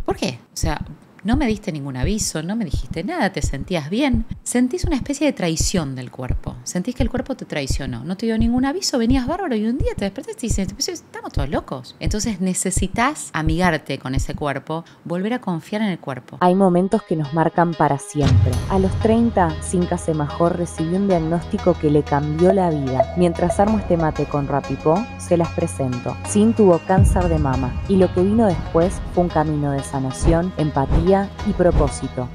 ¿por qué? O sea, no me diste ningún aviso, no me dijiste nada, te sentías bien. Sentís una especie de traición del cuerpo. Sentís que el cuerpo te traicionó. No te dio ningún aviso, venías bárbaro y un día te despertaste y dices, pues estamos todos locos. Entonces necesitas amigarte con ese cuerpo, volver a confiar en el cuerpo. Hay momentos que nos marcan para siempre. A los 30, Cinca Semajor recibió un diagnóstico que le cambió la vida. Mientras armo este mate con Rapipó, se las presento. Sin tuvo cáncer de mama y lo que vino después fue un camino de sanación, empatía y propósito.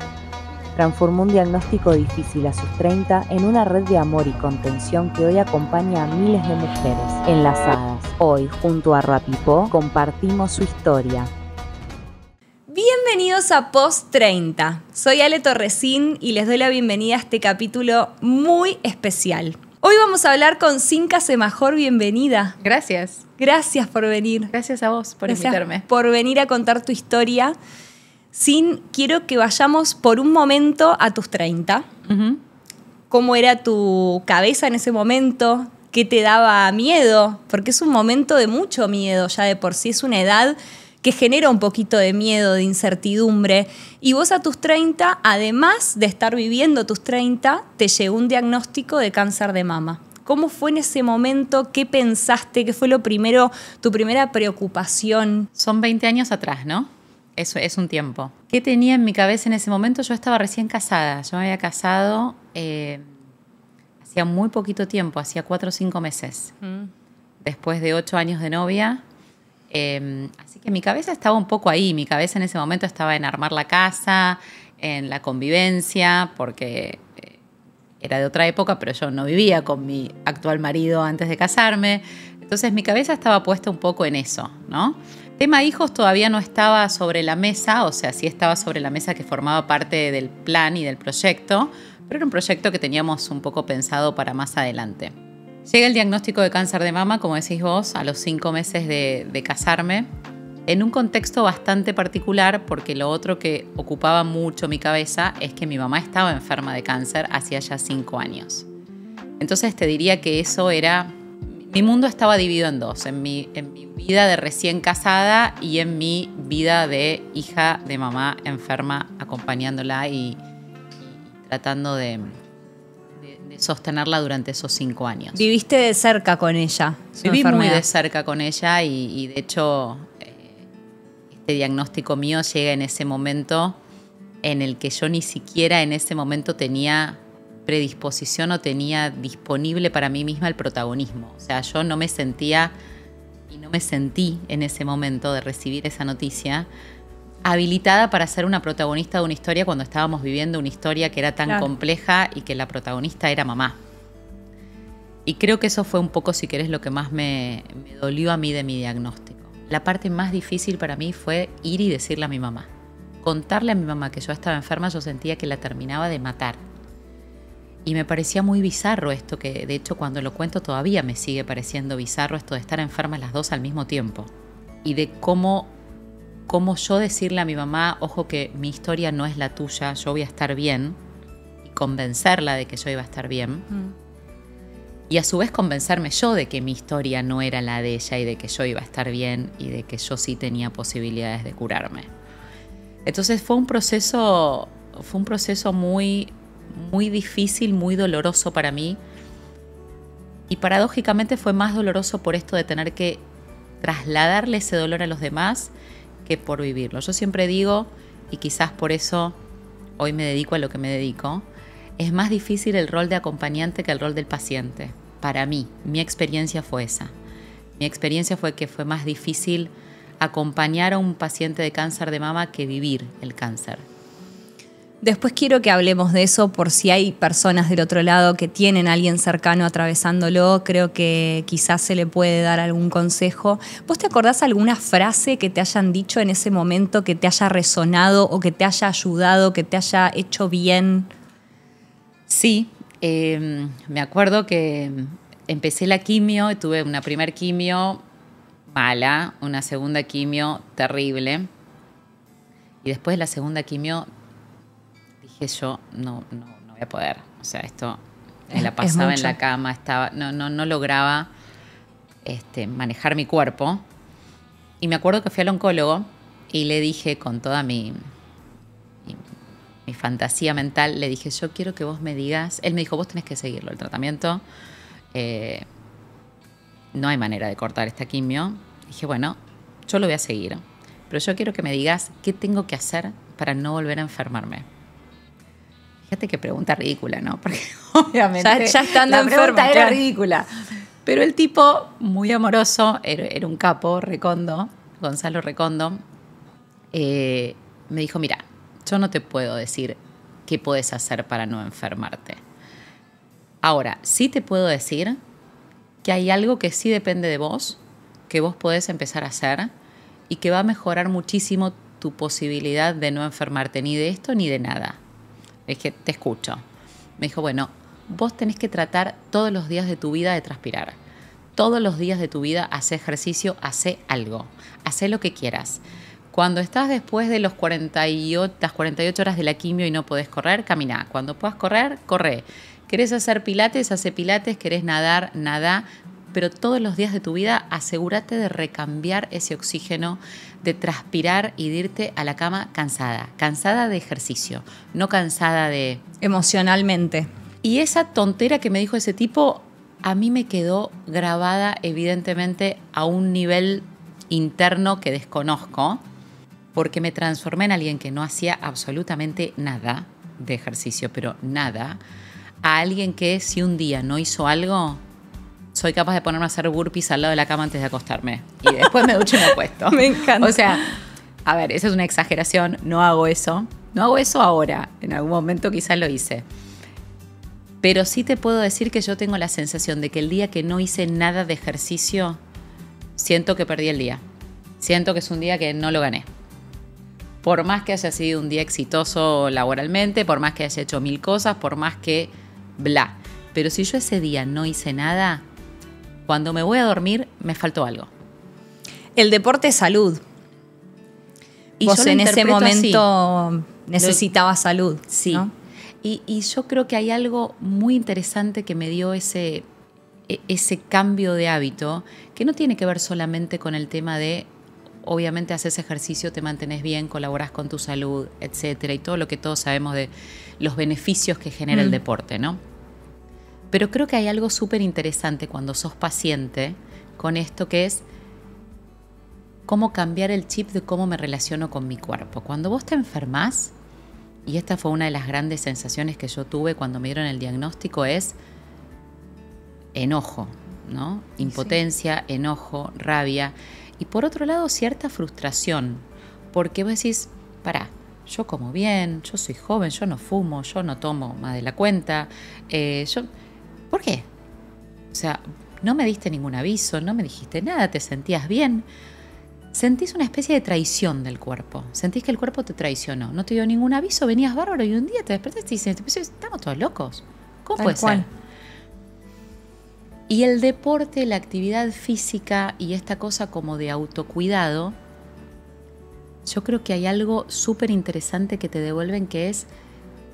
Transformó un diagnóstico difícil a sus 30 en una red de amor y contención que hoy acompaña a miles de mujeres enlazadas. Hoy, junto a Rapipó, compartimos su historia. Bienvenidos a Post 30. Soy Ale Torresín y les doy la bienvenida a este capítulo muy especial. Hoy vamos a hablar con Cinca Semajor. Bienvenida. Gracias. Gracias por venir. Gracias a vos por invitarme. Por venir a contar tu historia. Quiero que vayamos por un momento a tus 30. Uh-huh. ¿Cómo era tu cabeza en ese momento? ¿Qué te daba miedo? Porque es un momento de mucho miedo ya de por sí. Es una edad que genera un poquito de miedo, de incertidumbre. Y vos a tus 30, además de estar viviendo tus 30, te llegó un diagnóstico de cáncer de mama. ¿Cómo fue en ese momento? ¿Qué pensaste? ¿Qué fue lo primero, tu primera preocupación? Son 20 años atrás, ¿no? Eso es un tiempo. ¿Qué tenía en mi cabeza en ese momento? Yo estaba recién casada. Yo me había casado hacía muy poquito tiempo, hacía 4 o 5 meses. Después de 8 años de novia. Así que mi cabeza estaba un poco ahí. Mi cabeza en ese momento estaba en armar la casa, en la convivencia, porque era de otra época, pero yo no vivía con mi actual marido antes de casarme. Entonces mi cabeza estaba puesta un poco en eso, ¿no? Tema hijos todavía no estaba sobre la mesa, o sea, sí estaba sobre la mesa, que formaba parte del plan y del proyecto, pero era un proyecto que teníamos un poco pensado para más adelante. Llega el diagnóstico de cáncer de mama, como decís vos, a los 5 meses de casarme, en un contexto bastante particular, porque lo otro que ocupaba mucho mi cabeza es que mi mamá estaba enferma de cáncer hacía ya 5 años. Entonces te diría que eso era... Mi mundo estaba dividido en dos, en mi vida de recién casada y en mi vida de hija de mamá enferma, acompañándola y tratando de sostenerla durante esos 5 años. ¿Viviste de cerca con ella? Viví muy de cerca con ella y de hecho este diagnóstico mío llega en ese momento en el que yo ni siquiera en ese momento tenía predisposición o tenía disponible para mí misma el protagonismo. O sea, yo no me sentía y no me sentí en ese momento de recibir esa noticia habilitada para ser una protagonista de una historia cuando estábamos viviendo una historia que era tan compleja y que la protagonista era mamá. Y creo que eso fue un poco, si querés, lo que más me dolió a mí de mi diagnóstico. La parte más difícil para mí fue ir y decirle a mi mamá. Contarle a mi mamá que yo estaba enferma, yo sentía que la terminaba de matar. Y me parecía muy bizarro esto, que de hecho cuando lo cuento todavía me sigue pareciendo bizarro esto de estar enfermas las dos al mismo tiempo. Y de cómo yo decirle a mi mamá, ojo que mi historia no es la tuya, yo voy a estar bien, y convencerla de que yo iba a estar bien. Y a su vez convencerme yo de que mi historia no era la de ella y de que yo iba a estar bien y de que yo sí tenía posibilidades de curarme. Entonces fue un proceso muy difícil, muy doloroso para mí. Y paradójicamente fue más doloroso por esto de tener que trasladarle ese dolor a los demás que por vivirlo. Yo siempre digo, y quizás por eso hoy me dedico a lo que me dedico, es más difícil el rol de acompañante que el rol del paciente. Para mí, mi experiencia fue esa. Mi experiencia fue que fue más difícil acompañar a un paciente de cáncer de mama que vivir el cáncer. Después quiero que hablemos de eso por si hay personas del otro lado que tienen a alguien cercano atravesándolo. Creo que quizás se le puede dar algún consejo. ¿Vos te acordás alguna frase que te hayan dicho en ese momento que te haya resonado o que te haya ayudado, que te haya hecho bien? Sí, me acuerdo que empecé la quimio, tuve una primer quimio mala, una segunda quimio terrible. Y después de la segunda quimio dije yo, no voy a poder. O sea, esto me la pasaba en la cama, no lograba manejar mi cuerpo. Y me acuerdo que fui al oncólogo Y le dije con toda mi fantasía mental, le dije, yo quiero que vos me digas, él me dijo, vos tenés que seguirlo, el tratamiento, no hay manera de cortar esta quimio. Dije, bueno, yo lo voy a seguir, pero yo quiero que me digas qué tengo que hacer para no volver a enfermarme. Fíjate qué pregunta ridícula, ¿no? Porque obviamente ya estando la enferma, pregunta era claro. ridícula. Pero el tipo, muy amoroso, era un capo, Recondo, Gonzalo Recondo, me dijo, mira, yo no te puedo decir qué puedes hacer para no enfermarte. Ahora, sí te puedo decir que hay algo que sí depende de vos, que vos podés empezar a hacer y que va a mejorar muchísimo tu posibilidad de no enfermarte ni de esto ni de nada. Le dije, te escucho. Me dijo, bueno, vos tenés que tratar todos los días de tu vida de transpirar. Todos los días de tu vida hacé ejercicio, hacé algo, hacé lo que quieras. Cuando estás después de las 48 horas de la quimio y no podés correr, caminá. Cuando puedas correr, corre. ¿Querés hacer pilates? Hace pilates. ¿Querés nadar? Nadá. Pero todos los días de tu vida asegúrate de recambiar ese oxígeno, de transpirar y de irte a la cama cansada. Cansada de ejercicio, no cansada de... Emocionalmente. Y esa tontera que me dijo ese tipo, a mí me quedó grabada evidentemente a un nivel interno que desconozco, porque me transformé en alguien que no hacía absolutamente nada de ejercicio, pero nada, a alguien que si un día no hizo algo, soy capaz de ponerme a hacer burpees al lado de la cama antes de acostarme. Y después me ducho y me acuesto. Me encanta. O sea, a ver, esa es una exageración, no hago eso. No hago eso ahora, en algún momento quizás lo hice. Pero sí te puedo decir que yo tengo la sensación de que el día que no hice nada de ejercicio, siento que perdí el día. Siento que es un día que no lo gané. Por más que haya sido un día exitoso laboralmente, por más que haya hecho 1000 cosas, por más que bla. Pero si yo ese día no hice nada, cuando me voy a dormir me faltó algo. El deporte es salud. Y vos yo lo en ese interpreto momento así. necesitabas salud. Sí. ¿no? Y yo creo que hay algo muy interesante que me dio ese cambio de hábito, que no tiene que ver solamente con el tema de, obviamente haces ejercicio, te mantenés bien, colaborás con tu salud, etcétera, y todo lo que todos sabemos de los beneficios que genera el deporte, ¿no? Pero creo que hay algo súper interesante cuando sos paciente con esto, que es cómo cambiar el chip de cómo me relaciono con mi cuerpo. Cuando vos te enfermás, y esta fue una de las grandes sensaciones que yo tuve cuando me dieron el diagnóstico, es enojo, ¿no? Impotencia, sí. Enojo, rabia. Y por otro lado, cierta frustración. Porque vos decís, pará, yo como bien, yo soy joven, yo no fumo, yo no tomo más de la cuenta. ¿Por qué? O sea, no me diste ningún aviso, no me dijiste nada, te sentías bien. Sentís una especie de traición del cuerpo. Sentís que el cuerpo te traicionó. No te dio ningún aviso, venías bárbaro y un día te despertaste y dices, estamos todos locos. ¿Cómo puede ser? Y el deporte, la actividad física y esta cosa como de autocuidado, yo creo que hay algo súper interesante que te devuelven, que es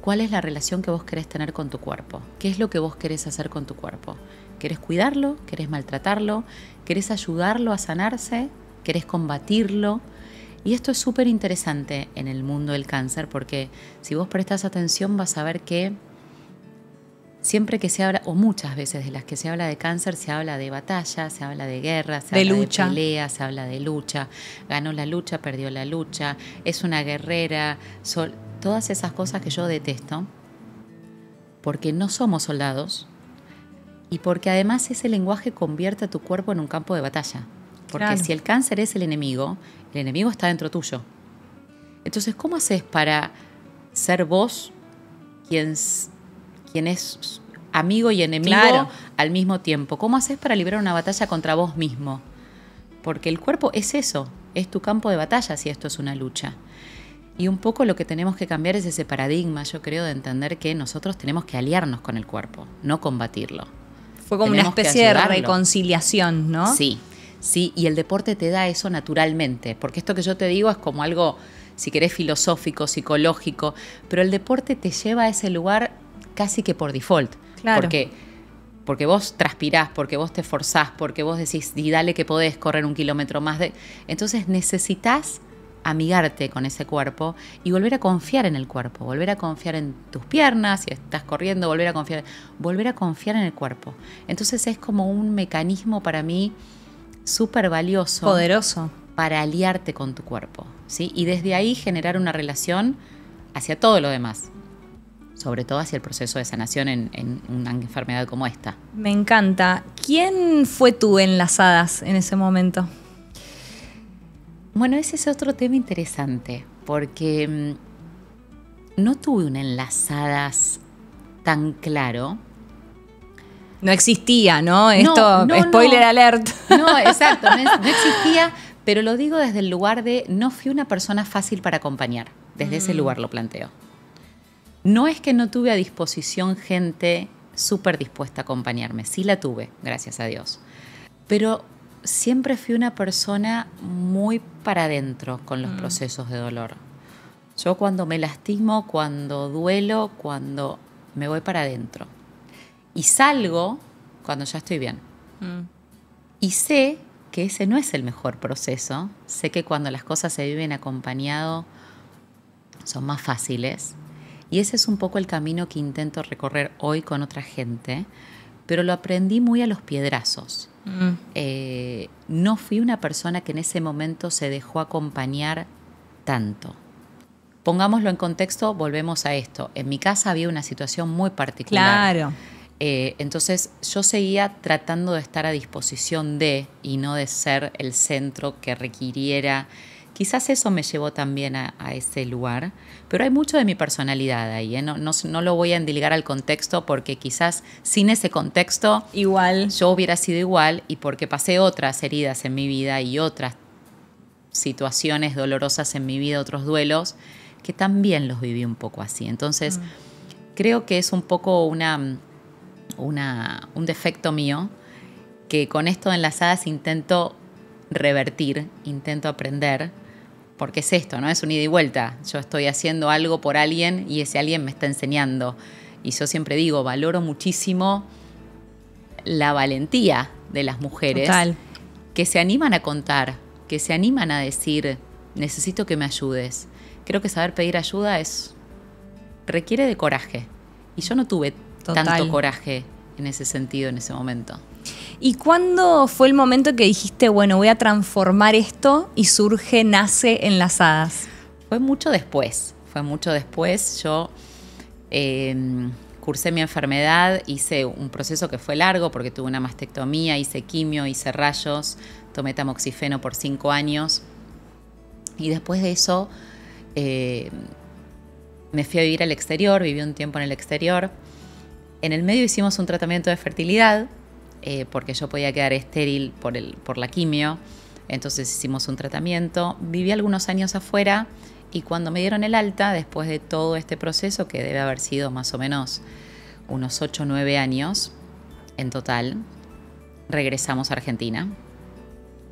cuál es la relación que vos querés tener con tu cuerpo. ¿Qué es lo que vos querés hacer con tu cuerpo? ¿Querés cuidarlo? ¿Querés maltratarlo? ¿Querés ayudarlo a sanarse? ¿Querés combatirlo? Y esto es súper interesante en el mundo del cáncer, porque si vos prestás atención vas a ver que siempre que se habla, o muchas veces de las que se habla de cáncer, se habla de batalla, se habla de guerra, se habla de pelea, se habla de lucha. Ganó la lucha, perdió la lucha, es una guerrera, todas esas cosas que yo detesto, porque no somos soldados y porque además ese lenguaje convierte a tu cuerpo en un campo de batalla. Porque claro, si el cáncer es el enemigo está dentro tuyo. Entonces, ¿cómo haces para ser vos quien es amigo y enemigo al mismo tiempo? ¿Cómo haces para librar una batalla contra vos mismo? Porque el cuerpo es eso, es tu campo de batalla si esto es una lucha. Y un poco lo que tenemos que cambiar es ese paradigma, yo creo, de entender que nosotros tenemos que aliarnos con el cuerpo, no combatirlo. Fue como una especie de reconciliación, ¿no? Sí. Sí, y el deporte te da eso naturalmente, porque esto que yo te digo es como algo, si querés, filosófico, psicológico, pero el deporte te lleva a ese lugar casi que por default. Claro. Porque vos transpirás, porque vos te esforzás, porque vos decís, y dale que podés correr 1 kilómetro más. Entonces necesitas amigarte con ese cuerpo y volver a confiar en el cuerpo, volver a confiar en tus piernas, si estás corriendo, volver a confiar en el cuerpo. Entonces es como un mecanismo para mí súper valioso. Poderoso. Para aliarte con tu cuerpo, ¿sí? Y desde ahí generar una relación hacia todo lo demás, sobre todo hacia el proceso de sanación en una enfermedad como esta. Me encanta. ¿Quién fue tu enlazadas en ese momento? Bueno, ese es otro tema interesante, porque no tuve un enlazadas tan claro. No existía, ¿no? Esto, no, spoiler alert. No, exacto, no existía, pero lo digo desde el lugar de no fui una persona fácil para acompañar. Desde ese lugar lo planteo. No es que no tuve a disposición gente súper dispuesta a acompañarme, sí la tuve, gracias a Dios. Pero siempre fui una persona muy para adentro con los procesos de dolor. Yo cuando me lastimo, cuando duelo, cuando me voy para adentro. Y salgo cuando ya estoy bien. Y sé que ese no es el mejor proceso. Sé que cuando las cosas se viven acompañado son más fáciles. Y ese es un poco el camino que intento recorrer hoy con otra gente, pero lo aprendí muy a los piedrazos. No fui una persona que en ese momento se dejó acompañar tanto. Pongámoslo en contexto, volvemos a esto. En mi casa había una situación muy particular. Claro. Entonces yo seguía tratando de estar a disposición de, y no de ser el centro que requiriera. Quizás eso me llevó también a ese lugar, pero hay mucho de mi personalidad ahí, ¿eh? No lo voy a endilgar al contexto porque quizás sin ese contexto igual yo hubiera sido igual, y porque pasé otras heridas en mi vida y otras situaciones dolorosas en mi vida, otros duelos, que también los viví un poco así. Entonces creo que es un poco un defecto mío que con esto de enlazadas intento revertir, intento aprender. Porque es esto, ¿no? Es un ida y vuelta. Yo estoy haciendo algo por alguien y ese alguien me está enseñando. Y yo siempre digo, valoro muchísimo la valentía de las mujeres. Total. Que se animan a contar, que se animan a decir, necesito que me ayudes. Creo que saber pedir ayuda requiere de coraje. Y yo no tuve tanto coraje en ese sentido en ese momento. ¿Y cuándo fue el momento que dijiste, bueno, voy a transformar esto y nace Enlazadas? Fue mucho después. Yo cursé mi enfermedad, hice un proceso que fue largo porque tuve una mastectomía, hice quimio, hice rayos, tomé tamoxifeno por 5 años. Y después de eso me fui a vivir al exterior, viví un tiempo en el exterior. En el medio hicimos un tratamiento de fertilidad, porque yo podía quedar estéril por la quimio. Entonces hicimos un tratamiento, viví algunos años afuera y cuando me dieron el alta, después de todo este proceso, que debe haber sido más o menos unos 8 o 9 años en total, regresamos a Argentina.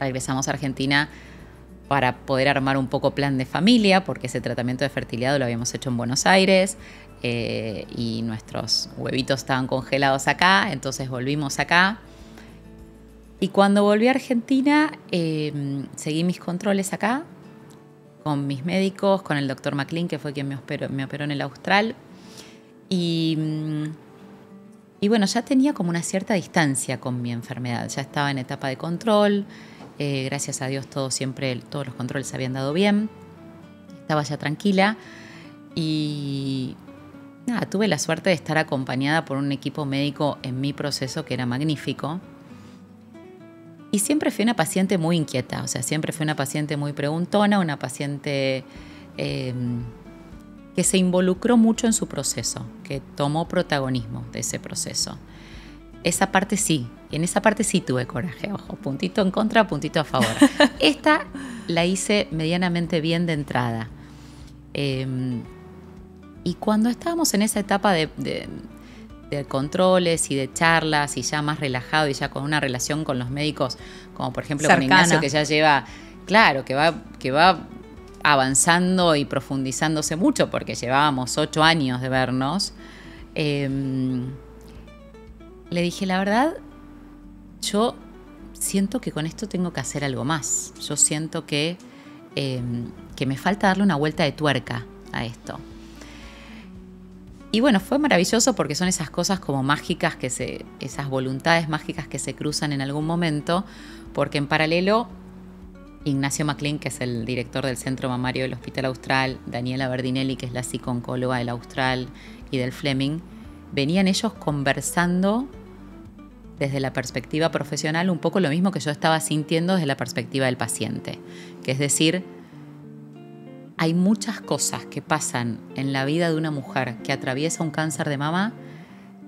Regresamos a Argentina para poder armar un poco plan de familia, porque ese tratamiento de fertilidad lo habíamos hecho en Buenos Aires. Y nuestros huevitos estaban congelados acá, entonces volvimos acá. Y cuando volví a Argentina, seguí mis controles acá, con mis médicos, con el doctor McLean, que fue quien me operó en el Austral. Y bueno, ya tenía como una cierta distancia con mi enfermedad, ya estaba en etapa de control, gracias a Dios todos los controles se habían dado bien, estaba ya tranquila y... Nada, tuve la suerte de estar acompañada por un equipo médico en mi proceso que era magnífico. Y siempre fui una paciente muy inquieta, o sea, siempre fui una paciente muy preguntona, una paciente que se involucró mucho en su proceso, que tomó protagonismo de ese proceso. Esa parte sí, y en esa parte sí tuve coraje, ojo, puntito en contra, puntito a favor. Esta la hice medianamente bien de entrada. Y cuando estábamos en esa etapa de controles y de charlas y ya más relajado y ya con una relación con los médicos, como por ejemplo cercana. Con Ignacio, que ya lleva, claro, que va avanzando y profundizándose mucho porque llevábamos 8 años de vernos, le dije, la verdad, yo siento que con esto tengo que hacer algo más. Yo siento que que me falta darle una vuelta de tuerca a esto. Y bueno, fue maravilloso porque son esas cosas como mágicas, esas voluntades mágicas que se cruzan en algún momento, porque en paralelo, Ignacio Maclean, que es el director del Centro Mamario del Hospital Austral, Daniela Berdinelli, que es la psico-oncóloga del Austral y del Fleming, venían ellos conversando desde la perspectiva profesional un poco lo mismo que yo estaba sintiendo desde la perspectiva del paciente, que es decir, hay muchas cosas que pasan en la vida de una mujer que atraviesa un cáncer de mama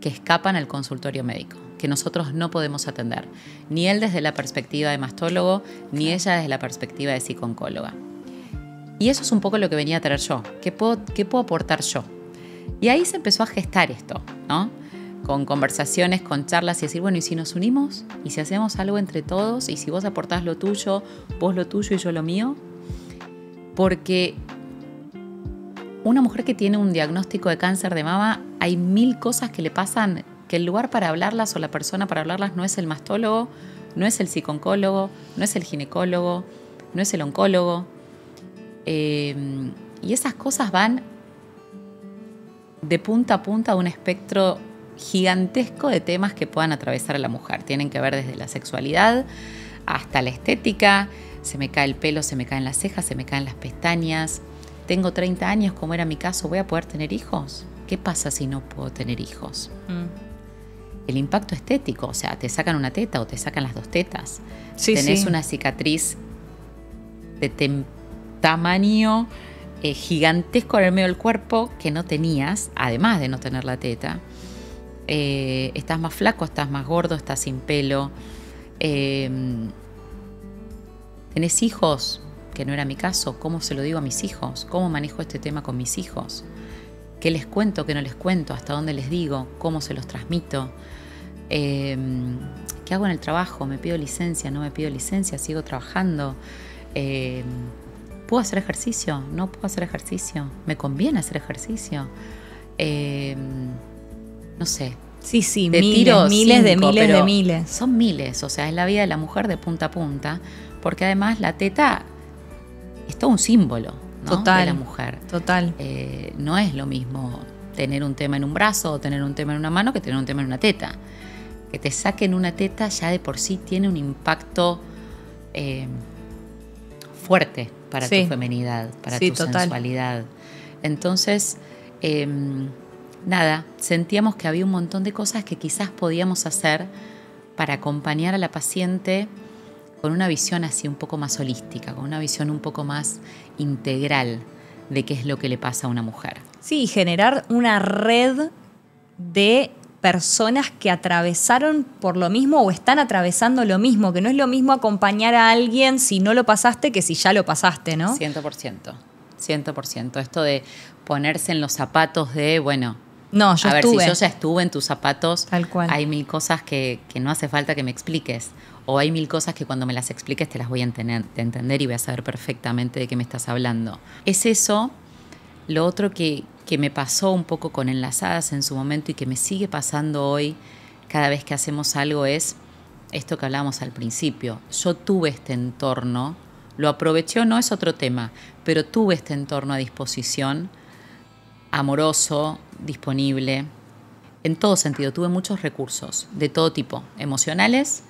que escapan al consultorio médico, que nosotros no podemos atender. Ni él desde la perspectiva de mastólogo, ni ella desde la perspectiva de psico-oncóloga. Y eso es un poco lo que venía a traer yo. ¿Qué puedo aportar yo? Y ahí se empezó a gestar esto, ¿no? Con conversaciones, con charlas y decir, bueno, ¿y si nos unimos? ¿Y si hacemos algo entre todos? ¿Y si vos aportás lo tuyo, vos lo tuyo y yo lo mío? Porque una mujer que tiene un diagnóstico de cáncer de mama, hay 1000 cosas que le pasan que el lugar para hablarlas o la persona para hablarlas no es el mastólogo, no es el psico-oncólogo, no es el ginecólogo, no es el oncólogo. Y esas cosas van de punta a punta a un espectro gigantesco de temas que puedan atravesar a la mujer. Tienen que ver desde la sexualidad hasta la estética. Se me cae el pelo, se me caen las cejas, se me caen las pestañas. Tengo 30 años, como era mi caso, ¿voy a poder tener hijos? ¿Qué pasa si no puedo tener hijos? El impacto estético, o sea, te sacan una teta o te sacan las 2 tetas. Sí, tenés sí. una cicatriz de tamaño gigantesco en el medio del cuerpo que no tenías, además de no tener la teta. Estás más flaco, estás más gordo, estás sin pelo. ¿Tenés hijos? Que no era mi caso. ¿Cómo se lo digo a mis hijos? ¿Cómo manejo este tema con mis hijos? ¿Qué les cuento, qué no les cuento? ¿Hasta dónde les digo? ¿Cómo se los transmito? ¿Qué hago en el trabajo? ¿Me pido licencia? ¿No me pido licencia? ¿Sigo trabajando? ¿Puedo hacer ejercicio? ¿No puedo hacer ejercicio? ¿Me conviene hacer ejercicio? No sé. Sí, sí, Te miles, tiro miles de 5, miles de pero miles. son miles, o sea, es la vida de la mujer de punta a punta, porque además la teta es todo un símbolo, ¿no? Total, de la mujer. Total. No es lo mismo tener un tema en un brazo o tener un tema en una mano que tener un tema en una teta. Que te saquen una teta ya de por sí tiene un impacto fuerte para Sí. tu feminidad, para Sí, tu total. sensualidad. Entonces, nada, sentíamos que había un montón de cosas que quizás podíamos hacer para acompañar a la paciente con una visión así un poco más holística, con una visión un poco más integral de qué es lo que le pasa a una mujer. Sí, generar una red de personas que atravesaron por lo mismo o están atravesando lo mismo, que no es lo mismo acompañar a alguien si no lo pasaste que si ya lo pasaste, ¿no? 100%, 100%. Esto de ponerse en los zapatos de, bueno, No, yo a ver, estuve. si yo ya estuve en tus zapatos, Tal cual. hay 1000 cosas que no hace falta que me expliques. O hay 1000 cosas que cuando me las expliques te las voy a entender y voy a saber perfectamente de qué me estás hablando. Es eso. Lo otro que me pasó un poco con Enlazadas en su momento y que me sigue pasando hoy cada vez que hacemos algo es esto que hablábamos al principio. Yo tuve este entorno, lo aproveché o no es otro tema, pero tuve este entorno a disposición, amoroso, disponible, en todo sentido. Tuve muchos recursos de todo tipo, emocionales,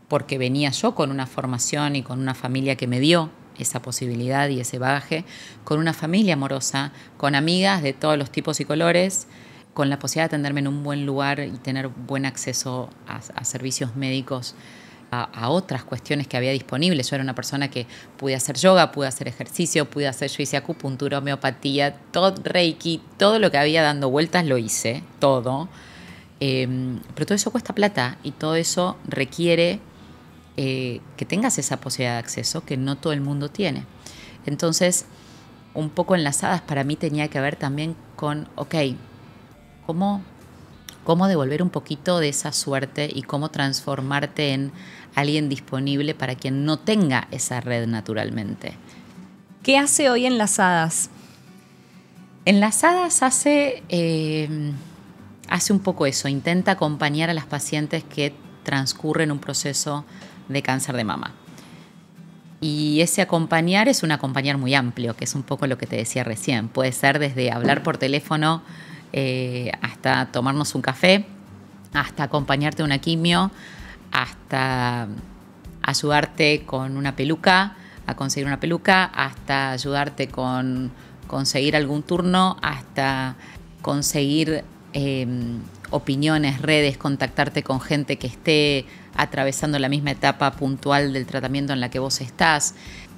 porque venía yo con una formación y con una familia que me dio esa posibilidad y ese bagaje, con una familia amorosa, con amigas de todos los tipos y colores, con la posibilidad de atenderme en un buen lugar y tener buen acceso a servicios médicos, a otras cuestiones que había disponibles. Yo era una persona que pude hacer yoga, pude hacer ejercicio, yo hice acupuntura, homeopatía, todo, reiki, todo lo que había dando vueltas lo hice, todo. Pero todo eso cuesta plata y todo eso requiere que tengas esa posibilidad de acceso que no todo el mundo tiene. Entonces, un poco Enlazadas para mí tenía que ver también con, ok, ¿cómo devolver un poquito de esa suerte y cómo transformarte en alguien disponible para quien no tenga esa red naturalmente? ¿Qué hace hoy Enlazadas? Enlazadas hace un poco eso, intenta acompañar a las pacientes que transcurren un proceso de cáncer de mama. Y ese acompañar es un acompañar muy amplio, que es un poco lo que te decía recién. Puede ser desde hablar por teléfono hasta tomarnos un café, hasta acompañarte a una quimio, hasta ayudarte con una peluca, a conseguir una peluca, hasta ayudarte con conseguir algún turno, hasta conseguir opiniones, redes, contactarte con gente que esté atravesando la misma etapa puntual del tratamiento en la que vos estás.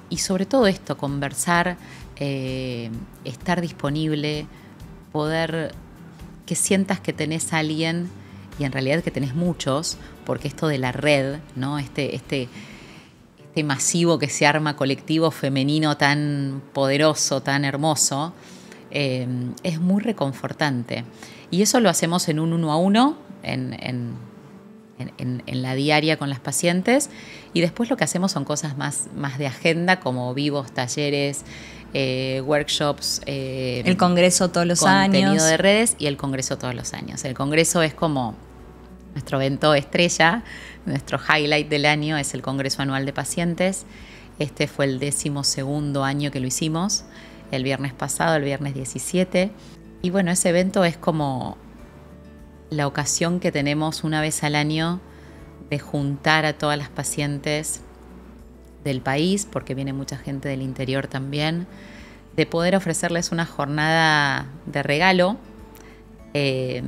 Y sobre todo esto, conversar, estar disponible, poder que sientas que tenés a alguien, y en realidad que tenés muchos, porque esto de la red, ¿no? Este masivo que se arma colectivo femenino tan poderoso, tan hermoso, es muy reconfortante. Y eso lo hacemos en un 1 a 1, en la diaria con las pacientes, y después lo que hacemos son cosas más de agenda, como vivos, talleres, workshops, el congreso todos los años, contenido de redes, y el congreso todos los años. El congreso es como nuestro evento estrella, nuestro highlight del año es el congreso anual de pacientes. Este fue el 12º año que lo hicimos, el viernes pasado, el viernes 17. Y bueno, ese evento es como la ocasión que tenemos una vez al año de juntar a todas las pacientes del país, porque viene mucha gente del interior también, de poder ofrecerles una jornada de regalo, de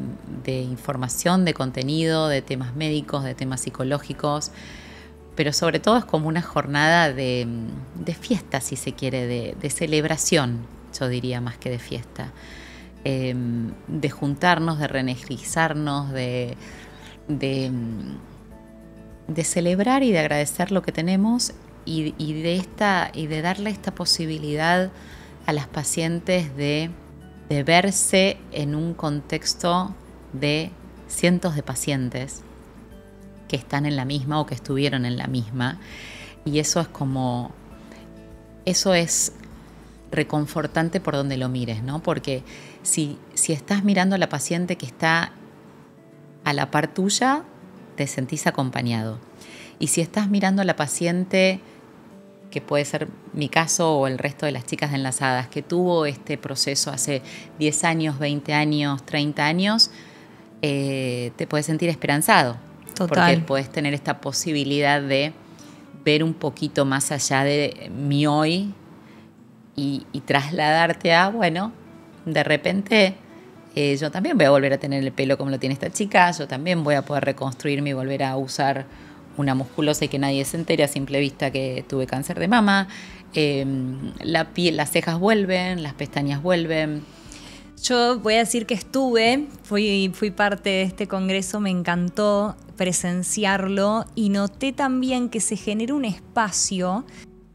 información, de contenido, de temas médicos, de temas psicológicos, pero sobre todo es como una jornada de fiesta, si se quiere, de celebración, yo diría, más que de fiesta. De juntarnos, de reenergizarnos, de celebrar y de agradecer lo que tenemos y de darle esta posibilidad a las pacientes de verse en un contexto de cientos de pacientes que están en la misma o que estuvieron en la misma. Y eso es reconfortante por donde lo mires, ¿no? Porque si estás mirando a la paciente que está a la par tuya, te sentís acompañado. Y si estás mirando a la paciente, que puede ser mi caso o el resto de las chicas de Enlazadas, que tuvo este proceso hace 10 años, 20 años, 30 años, te puedes sentir esperanzado. Total. Porque puedes tener esta posibilidad de ver un poquito más allá de mi hoy y trasladarte a, bueno, de repente yo también voy a volver a tener el pelo como lo tiene esta chica, yo también voy a poder reconstruirme y volver a usar una musculosa y que nadie se entere a simple vista que tuve cáncer de mama. La piel, las cejas vuelven, las pestañas vuelven. Yo voy a decir que fui parte de este congreso, me encantó presenciarlo y noté también que se generó un espacio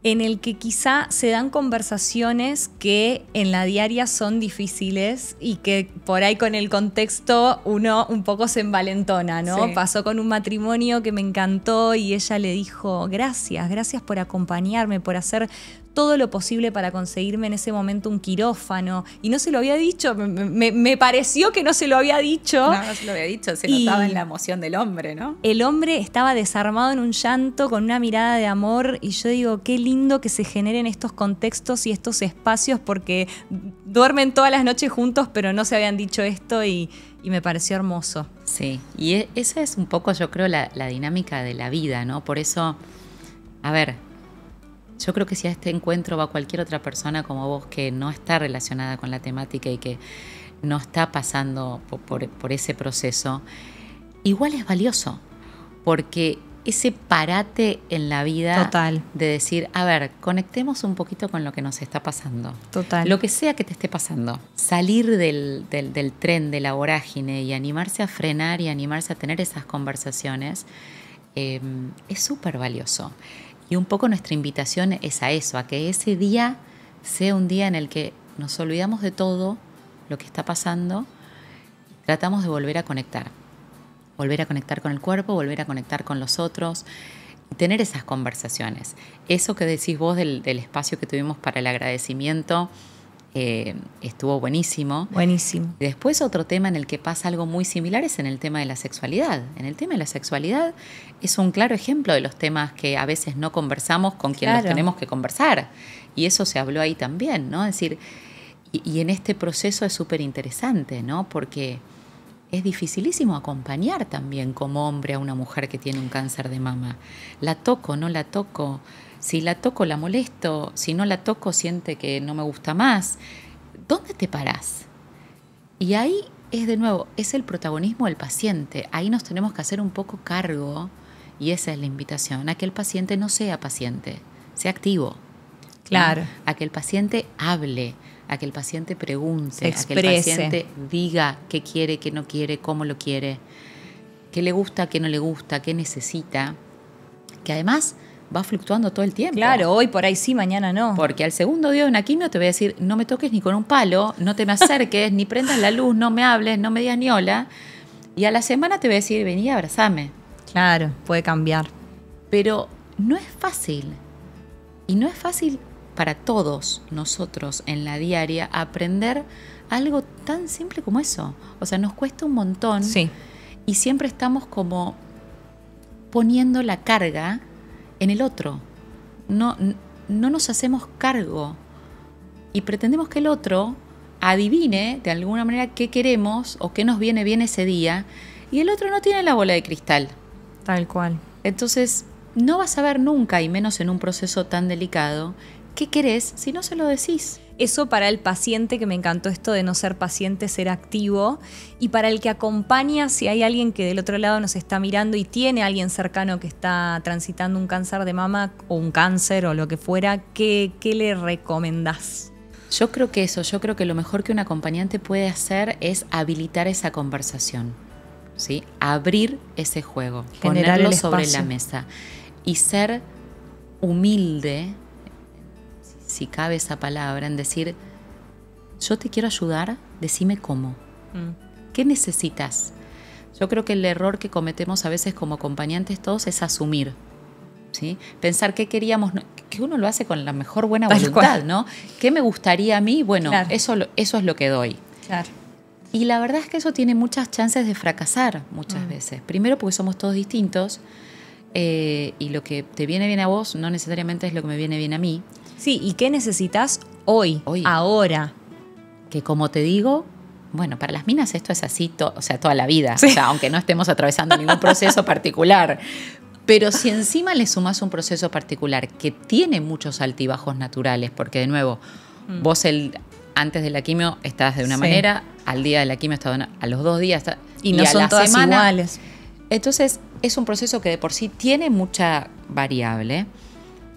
en el que quizá se dan conversaciones que en la diaria son difíciles y que por ahí con el contexto uno un poco se envalentona, ¿no? Sí. Pasó con un matrimonio que me encantó y ella le dijo, gracias por acompañarme, por hacer todo lo posible para conseguirme en ese momento un quirófano. Y no se lo había dicho, me pareció que no se lo había dicho. No se lo había dicho, se notaba en la emoción del hombre, ¿no? El hombre estaba desarmado en un llanto, con una mirada de amor, y yo digo, qué lindo que se generen estos contextos y estos espacios, porque duermen todas las noches juntos, pero no se habían dicho esto y me pareció hermoso. Sí, y esa es un poco, yo creo, la dinámica de la vida, ¿no? Por eso, a ver, yo creo que si a este encuentro va cualquier otra persona como vos que no está relacionada con la temática y que no está pasando por ese proceso, igual es valioso, porque ese parate en la vida. Total. De decir, a ver, conectemos un poquito con lo que nos está pasando. Total. Lo que sea que te esté pasando. Salir del tren, de la vorágine y animarse a frenar y animarse a tener esas conversaciones es súper valioso. Y un poco nuestra invitación es a eso, a que ese día sea un día en el que nos olvidamos de todo lo que está pasando, tratamos de volver a conectar con el cuerpo, volver a conectar con los otros y tener esas conversaciones. Eso que decís vos del espacio que tuvimos para el agradecimiento estuvo buenísimo. Buenísimo. Después otro tema en el que pasa algo muy similar es en el tema de la sexualidad. En el tema de la sexualidad es un claro ejemplo de los temas que a veces no conversamos con quien los tenemos que conversar. Y eso se habló ahí también, ¿no? Es decir, y en este proceso es súper interesante, ¿no? Porque es dificilísimo acompañar también como hombre a una mujer que tiene un cáncer de mama. ¿La toco, no la toco? Si la toco, la molesto. Si no la toco, siente que no me gusta más. ¿Dónde te parás? Y ahí es de nuevo, es el protagonismo del paciente. Ahí nos tenemos que hacer un poco cargo, y esa es la invitación, a que el paciente no sea paciente, sea activo. Claro. ¿No? A que el paciente hable, a que el paciente pregunte, a que el paciente diga qué quiere, qué no quiere, cómo lo quiere, qué le gusta, qué no le gusta, qué necesita, que además va fluctuando todo el tiempo. Claro, hoy por ahí sí, mañana no. Porque al segundo día de una quimio te voy a decir, no me toques ni con un palo, no te me acerques, ni prendas la luz, no me hables, no me digas ni hola. Y a la semana te voy a decir, vení, abrazame. Claro, puede cambiar. Pero no es fácil. Y no es fácil para todos nosotros en la diaria aprender algo tan simple como eso. O sea, nos cuesta un montón. Sí. Y siempre estamos como poniendo la carga en el otro. No nos hacemos cargo y pretendemos que el otro adivine de alguna manera qué queremos o qué nos viene bien ese día, y el otro no tiene la bola de cristal. Tal cual. Entonces no vas a ver nunca, y menos en un proceso tan delicado, qué querés si no se lo decís. Eso para el paciente, que me encantó esto de no ser paciente, ser activo. Y para el que acompaña, si hay alguien que del otro lado nos está mirando y tiene a alguien cercano que está transitando un cáncer de mama o un cáncer o lo que fuera, ¿qué le recomendás? Yo creo que lo mejor que un acompañante puede hacer es habilitar esa conversación, ¿sí? Abrir ese juego, Generar ponerlo el sobre espacio. la mesa y ser humilde, si cabe esa palabra, en decir, yo te quiero ayudar, decime cómo. ¿Qué necesitas? Yo creo que el error que cometemos a veces como acompañantes todos es asumir, ¿sí? Pensar qué queríamos, que uno lo hace con la mejor buena Tal voluntad, cual. ¿no? ¿Qué me gustaría a mí? Bueno, Claro. eso es lo que doy. Claro. Y la verdad es que eso tiene muchas chances de fracasar muchas veces. Primero porque somos todos distintos, y lo que te viene bien a vos no necesariamente es lo que me viene bien a mí. Sí, ¿y qué necesitas hoy, ahora? Que como te digo, bueno, para las minas esto es así, o sea, toda la vida, Sí. o sea, aunque no estemos atravesando ningún proceso particular. Pero si encima le sumás un proceso particular que tiene muchos altibajos naturales, porque de nuevo, vos antes de la quimio estás de una manera, al día de la quimio estás a los 2 días. Y no a son la todas semana, iguales. Entonces es un proceso que de por sí tiene mucha variable.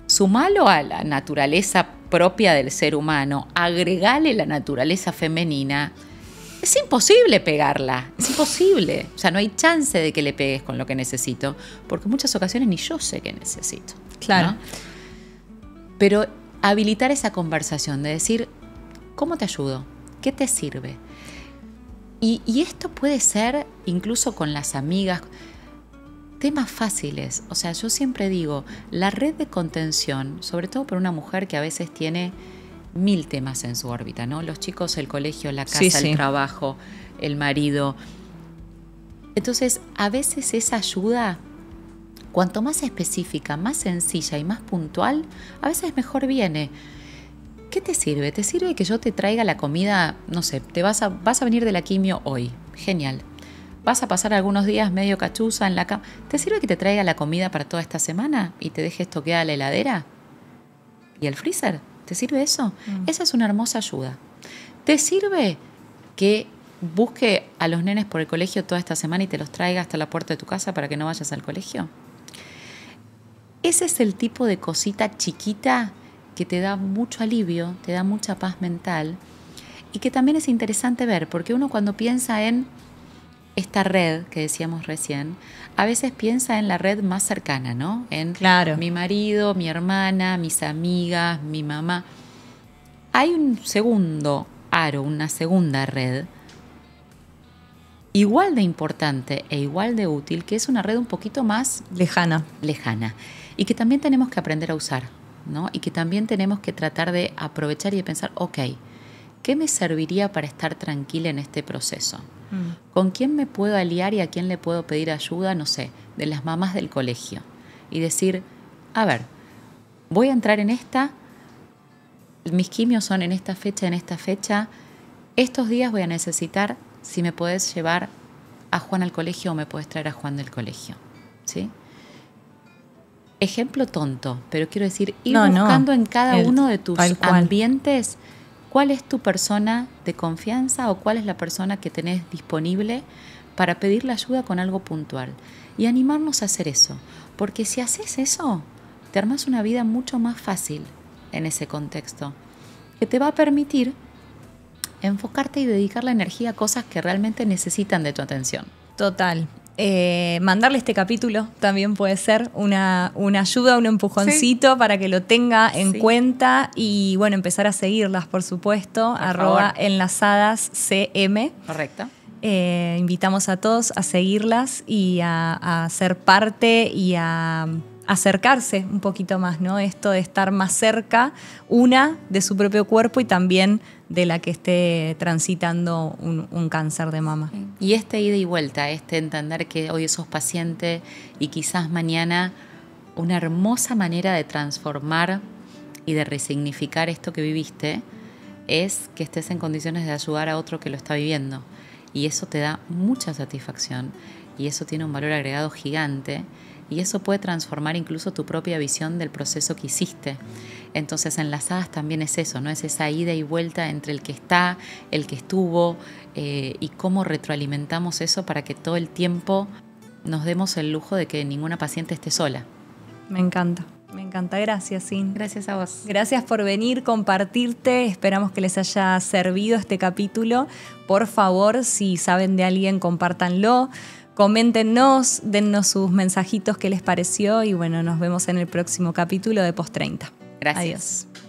Sumalo a la naturaleza propia del ser humano, agregale la naturaleza femenina. Es imposible pegarla, es imposible. O sea, no hay chance de que le pegues con lo que necesito, porque en muchas ocasiones ni yo sé qué necesito. Claro. ¿no? Pero habilitar esa conversación de decir, ¿cómo te ayudo? ¿Qué te sirve? Y esto puede ser incluso con las amigas, temas fáciles. O sea, yo siempre digo, la red de contención, sobre todo para una mujer que a veces tiene 1000 temas en su órbita, ¿no? Los chicos, el colegio, la casa, el trabajo, el marido. Entonces, a veces esa ayuda, cuanto más específica, más sencilla y más puntual, a veces mejor viene. ¿Qué te sirve? ¿Te sirve que yo te traiga la comida? No sé, vas a venir de la quimio hoy. Genial. Vas a pasar algunos días medio cachuza en la cama. ¿Te sirve que te traiga la comida para toda esta semana y te dejes toqueada la heladera? ¿Y el freezer? ¿Te sirve eso? Esa es una hermosa ayuda. ¿Te sirve que busque a los nenes por el colegio toda esta semana y te los traiga hasta la puerta de tu casa para que no vayas al colegio? Ese es el tipo de cosita chiquita que te da mucho alivio, te da mucha paz mental, y que también es interesante ver, porque uno cuando piensa en esta red que decíamos recién, a veces piensa en la red más cercana, ¿no? En mi marido, mi hermana, mis amigas, mi mamá. Hay un segundo aro, una segunda red, igual de importante e igual de útil, que es una red un poquito más lejana, y que también tenemos que aprender a usar, ¿no? Y que también tenemos que tratar de aprovechar y de pensar, ok, ¿qué me serviría para estar tranquila en este proceso? ¿Con quién me puedo aliar y a quién le puedo pedir ayuda? No sé, de las mamás del colegio. Y decir, a ver, voy a entrar en esta, mis quimios son en esta fecha, estos días voy a necesitar si me podés llevar a Juan al colegio o me podés traer a Juan del colegio, ¿sí? Ejemplo tonto, pero quiero decir, ir buscando en cada uno de tus ambientes cuál es tu persona de confianza o cuál es la persona que tenés disponible para pedirle ayuda con algo puntual. Y animarnos a hacer eso, porque si haces eso, te armas una vida mucho más fácil en ese contexto, que te va a permitir enfocarte y dedicar la energía a cosas que realmente necesitan de tu atención. Total. Mandarle este capítulo también puede ser una ayuda, un empujoncito para que lo tenga en cuenta y bueno, empezar a seguirlas, por supuesto, @enlasadascm. Correcto. Invitamos a todos a seguirlas y a ser parte y a acercarse un poquito más, ¿no? Esto de estar más cerca, una, de su propio cuerpo y también de la que esté transitando un cáncer de mama. Y ida y vuelta, entender que hoy sos paciente y quizás mañana una hermosa manera de transformar y de resignificar esto que viviste es que estés en condiciones de ayudar a otro que lo está viviendo. Y eso te da mucha satisfacción y eso tiene un valor agregado gigante. Y eso puede transformar incluso tu propia visión del proceso que hiciste. Entonces, Enlazadas también es eso, ¿no? Es esa ida y vuelta entre el que está, el que estuvo, y cómo retroalimentamos eso para que todo el tiempo nos demos el lujo de que ninguna paciente esté sola. Me encanta. Gracias, Sin. Gracias a vos. Gracias por venir, compartirte. Esperamos que les haya servido este capítulo. Por favor, si saben de alguien, compártanlo. Coméntenos, dennos sus mensajitos qué les pareció y bueno, nos vemos en el próximo capítulo de Post 30. Gracias. Adiós.